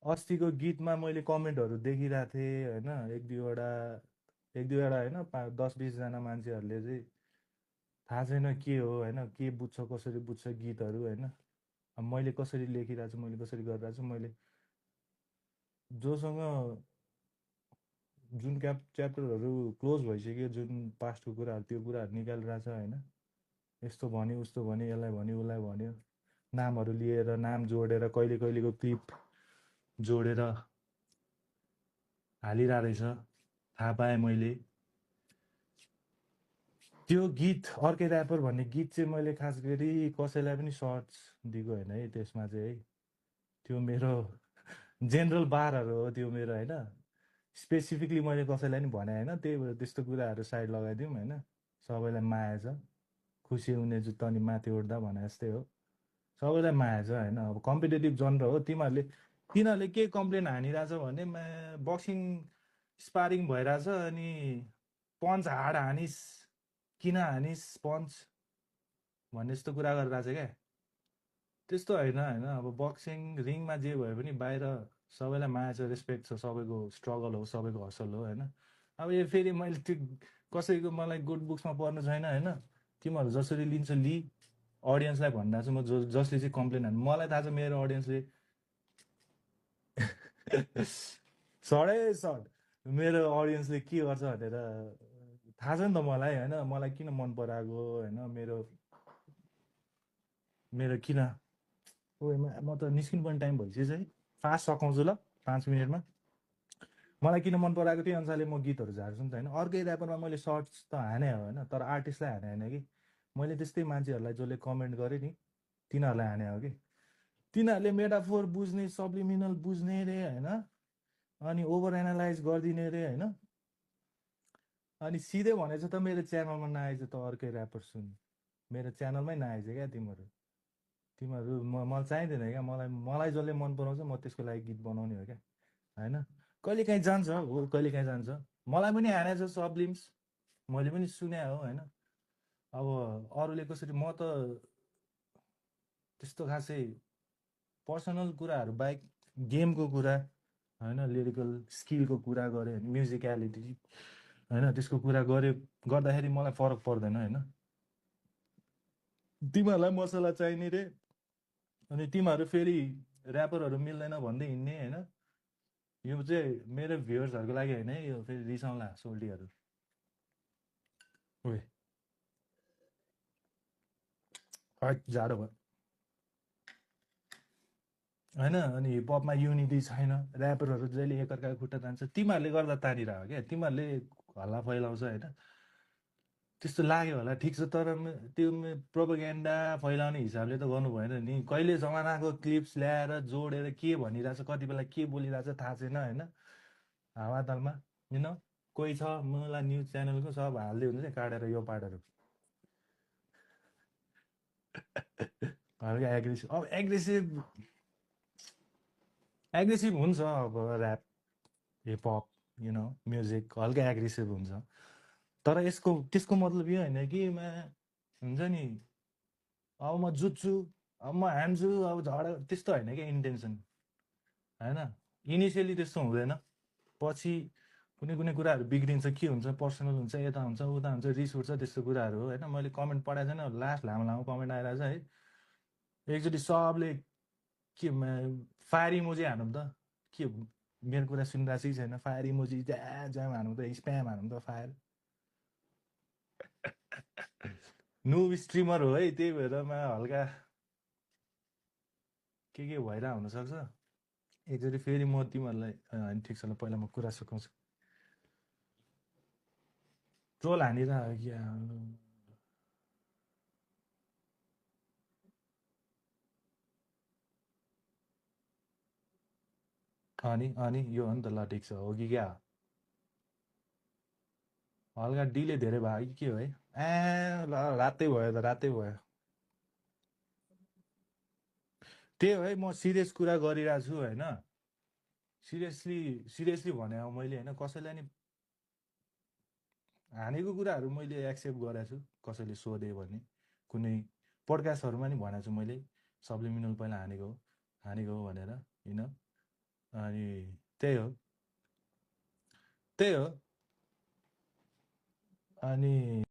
अस्तिको गीतमा मैले कमेन्टहरू देखिरहेको थिएँ होइन, एक दुईवटा होइन 10-20जना मान्छेहरूले चाहिँ थाहा छैन के हो होइन, के बुझ्छ कसरी बुझ्छ गीतहरू होइन। अब मैले कसरी लेखिरहेको छु, मैले कसरी गरिरहेको छु, मैले जोसँग जुन च्याप्टरहरू क्लोज भइसक्यो, जुन पास्टको कुराहरू त्यो कुराहरू निकालिरहेको छ होइन। यस्तो भन्यो उस्तो भन्यो, यसलाई भन्यो उसलाई भन्यो, नामहरू लिएर नाम जोडेर कहिले कहिलेको क्लिप जोडेर हालिरहेको रहेछ। थाहा पाएँ मैले। त्यो गीत अर्कै ऱ्यापर भन्ने गीत चाहिँ मैले खास गरी कसैलाई पनि सर्च दिएको होइन है त्यसमा चाहिँ है। त्यो मेरो जेनरल बारहरू हो त्यो मेरो होइन। स्पेसिफिकली मैले कसैलाई पनि भने होइन, त्यही भएर त्यस्तो कुराहरू साइड लगाइदिउँ होइन। सबैलाई माया छ, खुसी हुने जुत्ता नि माथि उठ्दा भने जस्तै हो। सबैलाई माया छ होइन। अब कम्पिटेटिभ जनर हो, तिनीहरूले के कम्प्लेन हानिरहेछ भने बक्सिङ स्पारिङ भइरहेछ अनि पन्च हाड हानिस्, किन हानिस् पन्च भन्ने जस्तो कुरा गरिरहेछ क्या। त्यस्तो होइन होइन। अब बक्सिङ रिङमा जे भए पनि बाहिर सबैलाई माया छ, रेस्पेक्ट छ, सबैको स्ट्रगल हो, सबैको हसल हो होइन। अब यो फेरि मैले त्यो कसैको मलाई गुड बुक्समा पर्नु छैन होइन। तिमीहरू जसरी लिन्छ लि, अडियन्सलाई भनिरहेको छु म, जसले चाहिँ कम्प्लेन हान्नु, मलाई थाहा छ मेरो अडियन्सले सडै सड मेरो अडियन्सले के गर्छ भनेर थाहा छ नि त मलाई होइन। मलाई किन मन पराएको होइन, मेरो मेरो किन ओएमा म त निस्किनुपर्ने टाइम भइसकेछ है। फास्ट सकाउँछु ल 5 मिनटमा। मलाई किन मन पराएको त्यही अनुसारले म गीतहरू झार्छु नि त होइन। अर्कै ऱ्यापरमा मैले सर्ट्स त हाने हो होइन, तर आर्टिस्टलाई हाने होइन कि। मैले त्यस्तै मान्छेहरूलाई जसले कमेन्ट गरेँ नि तिनीहरूलाई हाने हो कि। तिनीहरूले मेटाफोर बुझ्ने, सब्लिमिनल बुझ्ने रे होइन, अनि ओभर एनालाइज गरिदिने रे होइन। अनि सिधै भनेछ त मेरो च्यानलमा नआएछ त अर्कै ऱ्यापर सुन, मेरो च्यानलमै नआएछ क्या तिमीहरू। मलाई चाहिँदैन क्या। मलाई मलाई जसले मन पराउँछ म त्यसको लागि गीत बनाउने हो क्या होइन। कहिले काहीँ जान्छ हो, कहिले काहीँ जान्छ। मलाई पनि हानेछ सब्लिम्स, मैले पनि सुने हो होइन। अब अरूले कसरी, म त त्यस्तो खासै पर्सनल कुराहरू बाहेक गेमको कुरा होइन, लिरिकल स्किलको कुरा गऱ्यो भने, म्युजिकलिटी होइन, त्यसको कुरा गऱ्यो गर्दाखेरि मलाई फरक पर्दैन होइन। तिमीहरूलाई मसला चाहिने रे अनि तिमीहरू फेरि ऱ्यापरहरू मिल्दैन भन्दै हिँड्ने होइन। यो चाहिँ मेरो भ्युवर्सहरूको लागि होइन है, यो फेरि रिसाउँला सोल्टीहरू। ओए हट जाडो भयो होइन। अनि हिपहपमा युनिटी छैन, ऱ्यापरहरू जहिले एकअर्काको खुट्टा तान्छ, तिमीहरूले गर्दा तानिरह क्या, तिमीहरूले हल्ला फैलाउँछ होइन। त्यस्तो लाग्यो होला ठिक छ, तर त्यो प्रोपोगेन्डा फैलाउने हिसाबले त गर्नु भएन नि। कहिले जमानाको क्लिप्स ल्याएर जोडेर के भनिरहेछ, कति बेला के बोलिरहेछ थाहा छैन होइन। हावातालमा कोही छ मलाई न्युज च्यानलको सब हाल्दै हुन्छ काटेर यो पाटेर। हल्का एग्रेसिभ, अब एग्रेसिभ हुन्छ अब ऱ्याप हिपहप म्युजिक हल्का एग्रेसिभ हुन्छ। तर त्यसको मतलब यो होइन कि हुन्छ नि अब म जुत्छु, अब म हान्छु, अब त्यस्तो होइन क्या इन्टेन्सन होइन। इनिसियली त्यस्तो हुँदैन, पछि कुनै कुनै कुराहरू बिग्रिन्छ, के हुन्छ, पर्सनल हुन्छ, यता हुन्छ उता हुन्छ, रिस उठ्छ, त्यस्तो कुराहरू हो होइन। मैले कमेन्ट पढाएको छैन, लास्ट लामो लामो कमेन्ट आइरहेछ है। एकचोटि सबले के फायर इमोजी हानौँ त, के मेरो कुरा सुनिरहेको छ कि छैन, फायर इमोजी ज्याम हानौँ त, स्प्याम हानौँ त फायर। नुब स्ट्रिमर हो है, त्यही भएर हल्का के भइरहेको हुनसक्छ। एकचोटि फेरि म तिमीहरूलाई होइन ठिक छ ल, पहिला म कुरा सुकाउँछु। ट्रोल हानिरह कि अनि यो हो नि त, ल ठिक छ हो कि क्या, हल्का डिले धेरै भयो कि के हो है। ल रातै भयो त रातै भयो। त्यही हो है, म सिरियस कुरा गरिरहेको छु होइन। सिरियसली भने अब मैले होइन कसैलाई नि हानेको कुराहरू मैले एक्सेप्ट गरेको छु। कसैले सोधे भने कुनै पोडकास्टहरूमा नि भनेको छु मैले, सब्लिमिनल पहिला हानेको हो भनेर होइन। अनि त्यही हो त्यही हो अनि